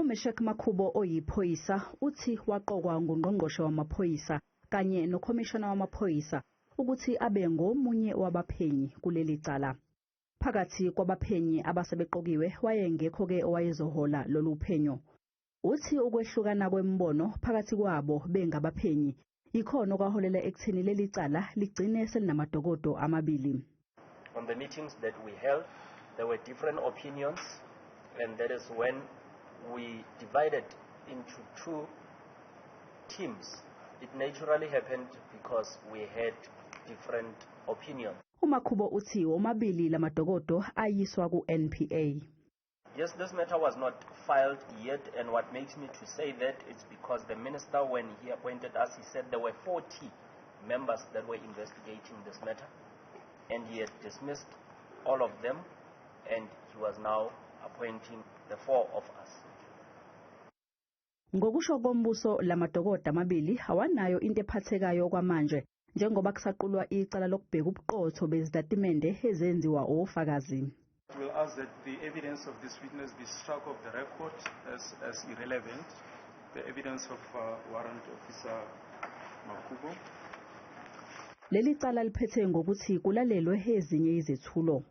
uMeshek Makhubo oyiphoyisa uthi waqokwa ngungqongqoshe wamaphoyisa kanye nokhomishana wamaphoyisa ukuthi abe ngomunye wabaphenyi kuleli cala. Phakathi kwabaphenyi abasebeqokiwe wayengekho-ke owayezohola lolu phenyo. Uthi ukwehlukana kwembono phakathi kwabo bengabaphenyi ikhona okwaholela ekutheni leli cala ligcine selinamadokodo amabili. On the meetings that we held, there were different opinions, and that is when we divided into two teams. It naturally happened because we had different opinions. uMakhubo uthi omabili lamadokodo ayiswa ku-NPA. Yes, this matter was not filed yet, and what makes me to say that is because the minister, when he appointed us, he said there were 40 members that were investigating this matter, and he had dismissed all of them, and he was now appointing the 4 of us. Ngokusho kombuso lamadokodo amabili awanayo into ephathekayo kwamanje njengoba kusaqulwa icala lokubheka ubuqotho bezitatimende ezenziwa ofakazi. We'll ask that the evidence of this witness be struck off the record as irrelevant. The evidence of warrant officer Makhubo. Leli cala liphethe ngokuthi kulalelwe ezinye izethulo.